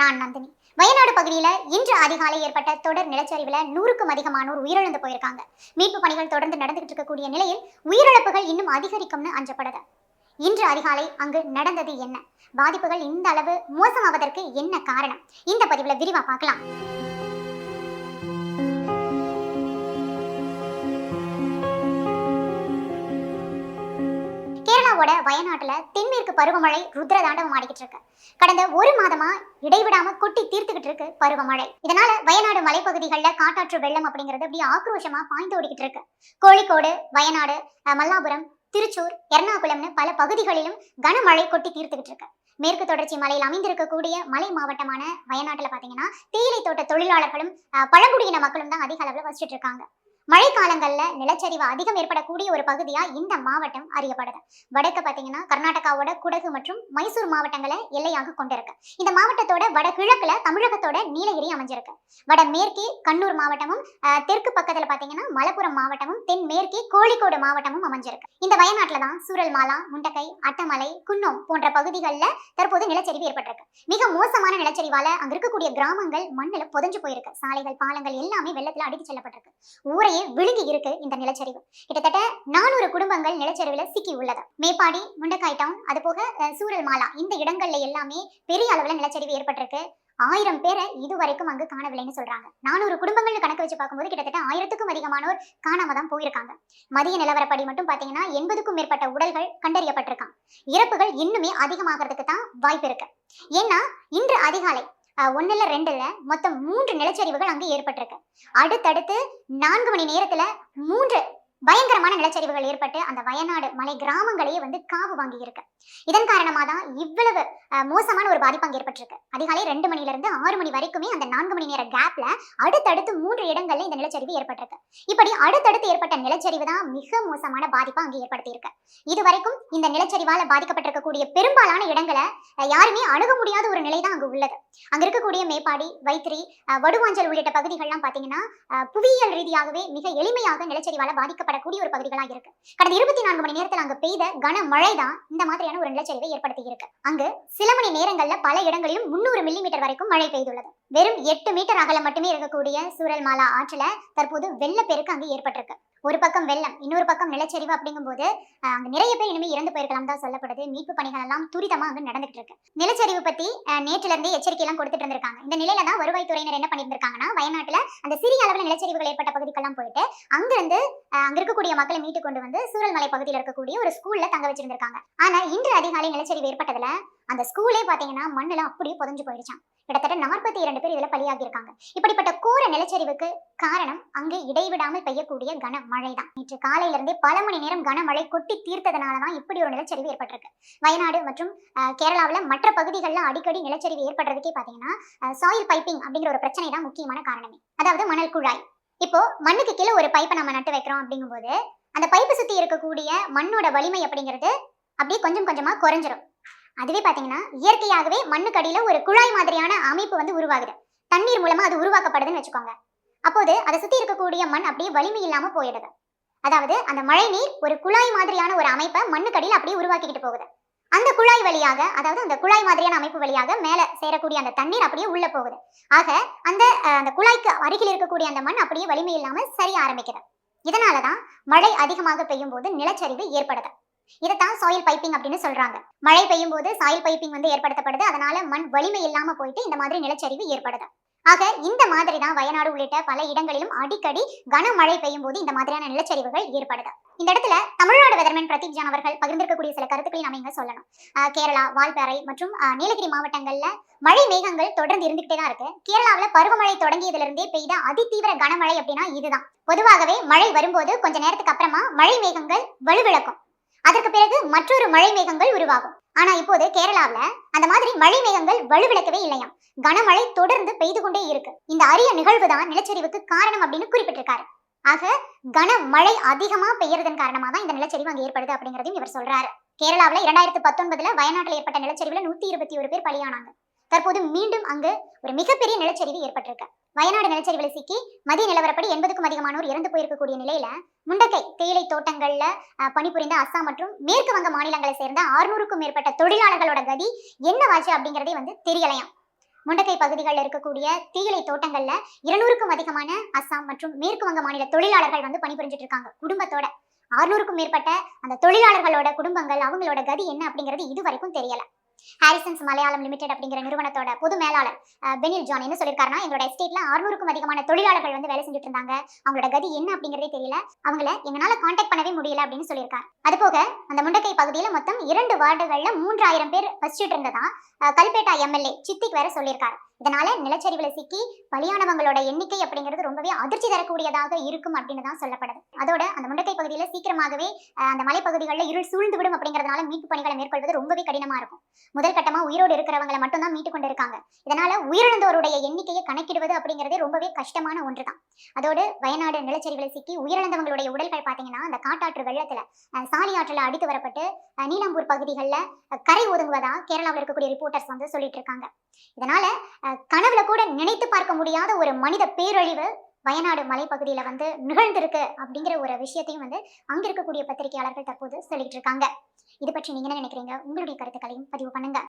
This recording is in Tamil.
நான் நந்தினி. வயநாடு பகுதியில் இன்று அதிகாலை ஏற்பட்ட தொடர் நிலச்சரிவில் 100க்கும் அதிகமானோர் உயிரிழந்து போயிருக்காங்க. மீட்பு பணிகள் தொடர்ந்து நடந்துகிட்டு இருக்கக்கூடிய நிலையில் உயிரிழப்புகள் இன்னும் அதிகரிக்கும்னு அஞ்சப்படுது. இன்று அதிகாலை அங்கு நடந்தது என்ன, பாதிப்புகள் இந்த அளவு மோசமாவதற்கு என்ன காரணம், இந்த பதிவில் விரிவா பார்க்கலாம். வயநாட்டுல தென்மேற்கு பருவமழை ருத்ரதாண்டவம் ஆடிக்கிட்டு இருக்கு. கடந்த ஒரு மாதமா இடைவிடாம கொட்டி தீர்த்துக்கிட்டு இருக்கு பருவமழை. இதனால வயநாடு மலைப்பகுதிகளில் காட்டாற்று வெள்ளம் அப்படிங்கிறது அப்படியே ஆக்ரோஷமா பாய்ந்து ஓடிக்கிட்டு இருக்கு. கோழிக்கோடு, வயநாடு, மல்லாபுரம், திருச்சூர், எர்ணாகுளம்னு பல பகுதிகளிலும் கனமழை கொட்டி தீர்த்துக்கிட்டு இருக்கு. மேற்கு தொடர்ச்சி மலையில் அமைந்திருக்கக்கூடிய மலை மாவட்டமான வயநாட்டுல பாத்தீங்கன்னா தேயிலை தோட்ட தொழிலாளர்களும் பழங்குடியின மக்களும் தான் அதிக அளவில் வசிச்சுட்டு இருக்காங்க. மழை காலங்கள்ல நிலச்சரிவு அதிகம் ஏற்படக்கூடிய ஒரு பகுதியா இந்த மாவட்டம் அறியப்படுது. வடக்கு பாத்தீங்கன்னா கர்நாடகாவோட குடகு மற்றும் மைசூர் மாவட்டங்களை எல்லையாக கொண்டிருக்கு. இந்த மாவட்டத்தோட வடகிழக்குல தமிழகத்தோட நீலகிரி அமைஞ்சிருக்கு. வட மேற்கே கண்ணூர் மாவட்டமும், தெற்கு பக்கத்துல பாத்தீங்கன்னா மலப்புரம் மாவட்டமும், தென் மேற்கே கோழிக்கோடு மாவட்டமும் அமைஞ்சிருக்கு. இந்த வயநாட்டுல தான் சூரல்மாலா, முண்டக்கை, அட்டமலை, குன்னோம் போன்ற பகுதிகளில் தற்போது நிலச்சரிவு ஏற்பட்டிருக்கு. மிக மோசமான நிலச்சரிவால அங்க இருக்கக்கூடிய கிராமங்கள் மண்ணில் புதஞ்சு போயிருக்கு. சாலைகள், பாலங்கள் எல்லாமே வெள்ளத்துல அடித்து செல்லப்பட்டிருக்கு. ஊரை விழுங்கி இருக்கு இந்த நிலச்சரிவு. கிட்டத்தட்ட 400 குடும்பங்கள் நிலச்சரிவுல சிக்கி உள்ளது. மேப்பாடி, முண்டக்காய் டவுன், அது போக சூரல்மாலா இந்த இடங்கள்ல எல்லாமே பெரிய அளவுல நிலச்சரிவு ஏற்பட்டிருக்கு. 1000 பேரை இதுவரைக்கும் அங்கு காணவில்லைன்னு சொல்றாங்க. 400 குடும்பங்கள் கணக்கு வச்சு பார்க்கும்போது கிட்டத்தட்ட 1000க்கும் அதிகமானோர் காணாம தான் போயிருக்காங்க. மதிய நிலவரப்படி மட்டும் பாத்தீங்கன்னா 80க்கும் மேற்பட்ட உடல்கள் கண்டறியப்பட்டிருக்காங்க. இறப்புகள் இன்னுமே அதிகமாகிறதுக்கு தான் வாய்ப்பு இருக்கு. ஏன்னா இன்று அதிகாலை 1 இல்ல 2 இல்ல மொத்தம் 3 நிலச்சரிவுகள் அங்கு ஏற்பட்டிருக்கு. அடுத்தடுத்து 4 மணி நேரத்துல 3 பயங்கரமான நிலச்சரிவுகள் ஏற்பட்டு அந்த வயநாடு மலை கிராமங்களையே காவு வாங்கி இருக்கு. இதன் காரணமா தான் இவ்வளவு மோசமான ஒரு பாதிப்பு அங்கே ஏற்பட்டிருக்கு. அதிகாலை 2 மணில இருந்து 6 மணி வரைக்குமே அந்த 4 மணி நேர கேப்ல அடுத்தடுத்து 3 இடங்கள்ல இந்த நிலச்சரிவு ஏற்பட்டிருக்கு. இப்படி அடுத்தடுத்து ஏற்பட்ட நிலச்சரிவு தான் மிக மோசமான பாதிப்பை அங்கே ஏற்படுத்தி இருக்கு. இதுவரைக்கும் இந்த நிலச்சரிவால பாதிக்கப்பட்டிருக்கக்கூடிய பெரும்பாலான இடங்களை யாருமே அணுக முடியாத ஒரு நிலை தான் அங்கு உள்ளது. அங்க இருக்கக்கூடிய மேப்பாடி, வைத்திரி, வடுவாஞ்சல் உள்ளிட்ட பகுதிகள்லாம் பாத்தீங்கன்னா புவியியல் ரீதியாகவே மிக எளிமையாக நிலச்சரிவால பாதிக்கப்படக்கூடிய ஒரு பகுதிகளா இருக்கு. கடந்த 24 மணி நேரத்தில் அங்கு பெய்த கனமழை தான் இந்த மாதிரியான ஒரு நிலச்சரிவை ஏற்படுத்தி இருக்கு. அங்கு சில மணி நேரங்கள்ல பல இடங்களிலும் 300 மில்லிமீட்டர் வரைக்கும் மழை பெய்துள்ளது. வெறும் 8 மீட்டர் அகலம் மட்டுமே இருக்கக்கூடிய சூரல்மாலா ஆற்றுல தற்போது வெள்ளப்பெருக்கு அங்கு ஏற்பட்டிருக்கு. ஒரு பக்கம் வெள்ளம், இன்னொரு பக்கம் நிலச்சரிவு அப்படிங்கும் போது அங்க நிறைய பேர் இனிமே இறந்து போயிருக்கலாம் தான் சொல்லப்படுது. மீட்பு பணிகள் எல்லாம் துரிதமா அங்கு நடந்துட்டு இருக்கு. நிலச்சரிவு பத்தி நேற்றுல இருந்தே எச்சரிக்கை எல்லாம் கொடுத்துட்டு இருந்திருக்காங்க. இந்த நிலையில தான் வருவாய்த்துறையினர் என்ன பண்ணிருக்காங்கன்னா வயநாட்டுல அந்த சிறிய அளவில் நிலச்சரிவுகள் ஏற்பட்ட பகுதிக்கெல்லாம் போயிட்டு அங்கிருந்து அங்க இருக்கக்கூடிய மக்களை மீட்டு கொண்டு வந்து சூரல்மலை பகுதியில் இருக்கக்கூடிய ஒரு ஸ்கூல்ல தங்க வச்சிருந்திருக்காங்க. ஆனா இன்று அதிகாலை நிலச்சரிவு ஏற்பட்டதுல அந்த ஸ்கூலே பாத்தீங்கன்னா மண்ணுல அப்படியே புதஞ்சு போயிடுச்சான். கிட்டத்தட்ட 42 பேர் இதுல பலியாகி இருக்காங்க. இப்படிப்பட்ட கோர நிலச்சரிவுக்கு காரணம் அங்கு இடைவிடாமல் பெய்யக்கூடிய கனமழை தான். நேற்று காலையில இருந்தே பல மணி நேரம் கனமழை கொட்டி தீர்த்ததுனாலதான் இப்படி ஒரு நிலச்சரிவு ஏற்பட்டிருக்கு. வயநாடு மற்றும் கேரளாவில மற்ற பகுதிகளில் அடிக்கடி நிலச்சரிவு ஏற்படுறதுக்கே பாத்தீங்கன்னா சாயில் பைப்பிங் அப்படிங்கிற ஒரு பிரச்சனை தான் முக்கியமான காரணமே. அதாவது மணல் குழாய். இப்போ மண்ணுக்கு கீழே ஒரு பைப்பை நம்ம நட்டு வைக்கிறோம் அப்படிங்கும் போது அந்த பைப்பை சுத்தி இருக்கக்கூடிய மண்ணோட வலிமை அப்படிங்கிறது அப்படியே கொஞ்சம் கொஞ்சமா குறைஞ்சிரும். அதுவே பாத்தீங்கன்னா இயற்கையாகவே மண்ணுக்கு அடியில ஒரு குழாய் மாதிரியான அமைப்பு உருவாகுது. தண்ணீர் மூலமா அது உருவாக்கப்படுதுன்னு வச்சுக்கோங்க. அப்போது அதை சுத்தி இருக்கக்கூடிய மண் அப்படியே வலிமை இல்லாம போயிடுது. அதாவது அந்த மழை நீர் ஒரு குழாய் மாதிரியான ஒரு அமைப்பை மண்ணுக்கு அடியில அப்படியே உருவாக்கிக்கிட்டு போகுது. அந்த குழாய் வழியாக, அதாவது அந்த குழாய் மாதிரியான அமைப்பு வழியாக மேல சேரக்கூடிய அந்த தண்ணீர் அப்படியே உள்ள போகுது. ஆக அந்த குழாய்க்கு அருகில் இருக்கக்கூடிய அந்த மண் அப்படியே வலிமை இல்லாம சரிய ஆரம்பிக்குது. இதனாலதான் மழை அதிகமாக பெய்யும் போது நிலச்சரிவு ஏற்படுது. இதைத்தான் சாயில் பைப்பிங் அப்படின்னு சொல்றாங்க. மழை பெய்யும் போது சாயில் பைப்பிங் ஏற்படுத்தப்படுது. அதனால மண் வலிமை இல்லாம போயிட்டு இந்த மாதிரி நிலச்சரிவு ஏற்படுது. ஆக இந்த மாதிரி தான் வயநாடு உள்ளிட்ட பல இடங்களிலும் அடிக்கடி கனமழை பெய்யும் போது இந்த மாதிரியான நிலச்சரிவுகள் ஏற்படுது. இந்த இடத்துல தமிழ்நாடு வெதர்மேன் பிரதீப் ஜான் அவர்கள் பகிர்ந்திருக்கக்கூடிய சில கருத்துக்களை நாம இங்க சொல்லணும். கேரளா, வால்பாறை மற்றும் நீலகிரி மாவட்டங்கள்ல மழை மேகங்கள் தொடர்ந்து இருந்துகிட்டே தான் இருக்கு. கேரளாவில பருவமழை தொடங்கியதுல இருந்தே பெய்த அதிதீவிர கனமழை அப்படின்னா இதுதான். பொதுவாகவே மழை வரும்போது கொஞ்ச நேரத்துக்கு அப்புறமா மழை மேகங்கள் வலுவிழக்கும். அதற்கு பிறகு மற்றொரு மழை மேகங்கள் உருவாகும். ஆனா இப்போது கேரளாவில அந்த மாதிரி மழை மேகங்கள் வலுவிழக்கவே இல்லையாம். கனமழை தொடர்ந்து பெய்து கொண்டே இருக்கு. இந்த அரிய நிகழ்வு தான் நிலச்சரிவுக்கு காரணம் அப்படின்னு குறிப்பிட்டிருக்காரு. ஆக கனமழை அதிகமா பெய்யறதன் காரணமா தான் இந்த நிலச்சரிவு அங்க ஏற்படுது அப்படிங்கறதையும் இவர் சொல்றாரு. கேரளாவில 2019 வயநாட்டில் ஏற்பட்ட நிலச்சரிவுல 121 பேர் பலியானாங்க. தற்போது மீண்டும் அங்கு ஒரு மிகப்பெரிய நிலச்சரிவு ஏற்பட்டிருக்கு. வயநாடு நிலச்சரிவுல சிக்கி மதிய நிலவரப்படி 80க்கும் அதிகமானோர் இறந்து போயிருக்கக்கூடிய நிலையில முண்டக்கை தேயிலை தோட்டங்கள்ல பணிபுரிந்த அஸ்ஸாம் மற்றும் மேற்கு வங்க மாநிலங்களை சேர்ந்த 600க்கும் மேற்பட்ட தொழிலாளர்களோட கதி என்னவாச்சு அப்படிங்கறதே தெரியலையாம். முண்டக்கை பகுதிகளில் இருக்கக்கூடிய தேயிலை தோட்டங்கள்ல 200க்கும் அதிகமான அஸ்ஸாம் மற்றும் மேற்கு வங்க மாநில தொழிலாளர்கள் வந்து பணிபுரிஞ்சிட்டு இருக்காங்க குடும்பத்தோட. 600க்கும் மேற்பட்ட அந்த தொழிலாளர்களோட குடும்பங்கள் அவங்களோட கதி என்ன அப்படிங்கிறது இதுவரைக்கும் தெரியல. ஹாரிசன்ஸ் மலையாளம் லிமிடெட் அப்படிங்கிற நிறுவனத்தோட பொது மேலாளர் பெனில் ஜான் என்ன சொல்லியிருக்காருன்னா, எங்களோட எஸ்டேட்ல 600க்கும் அதிகமான தொழிலாளர்கள் வந்து வேலை செஞ்சுட்டு இருந்தாங்க. அவங்களோட கதி என்ன அப்படிங்கிறதே தெரியல. அவங்கள எங்களால கான்டாக்ட் பண்ணவே முடியல அப்படின்னு சொல்லியிருக்காரு. அது போக அந்த முண்டக்கை பகுதியில மொத்தம் 2 வார்டுகள்ல 3000 பேர் வசிச்சுட்டு இருந்ததா கல்பேட்டா எம்எல்ஏ சித்திக் வேற சொல்லியிருக்காரு. இதனால நிலச்சரிவுல சிக்கி பலியானவங்களோட எண்ணிக்கை அப்படிங்கிறது ரொம்பவே அதிர்ச்சி தரக்கூடியதாக இருக்கும் அப்படின்னு தான் சொல்லப்படுது. அதோட அந்த முண்டக்கை பகுதியில சீக்கிரமாகவே அந்த மலைப்பகுதிகளில் இருள் சூழ்ந்து விடும் அப்படிங்கிறதுனால மீட்பு பணிகளை மேற்கொள்வது ரொம்பவே கடினமா இருக்கும். முதல் கட்டமா உயிரோடு இருக்கிறவங்களை மட்டும் தான் மீட்டு கொண்டு இருக்காங்க. இதனால உயிரிழந்தவருடைய எண்ணிக்கையை கணக்கிடுவது அப்படிங்கிறதே ரொம்பவே கஷ்டமான ஒன்றுதான். அதோடு வயநாடு நிலச்சரிவுல சிக்கி உயிரிழந்தவங்களுடைய உடல்கள் பாத்தீங்கன்னா அந்த காட்டாற்று வெள்ளத்துல சாலி ஆற்றுல அடித்து வரப்பட்டு நீலாம்பூர் பகுதிகளில் கரை ஒதுங்குவதா கேரளாவில் இருக்கக்கூடிய ரிப்போர்ட்டர்ஸ் வந்து சொல்லிட்டு இருக்காங்க. இதனால கனவுல கூட நினைத்து பார்க்க முடியாத ஒரு மனித பேரழிவு வயநாடு மலைப்பகுதியில வந்து நிகழ்ந்திருக்கு அப்படிங்கிற ஒரு விஷயத்தையும் வந்து அங்க இருக்கக்கூடிய பத்திரிகையாளர்கள் தற்போது சொல்லிட்டு இருக்காங்க. இது பற்றி நீங்க என்ன நினைக்கிறீங்க? உங்களுடைய கருத்துக்களையும் பதிவு பண்ணுங்க.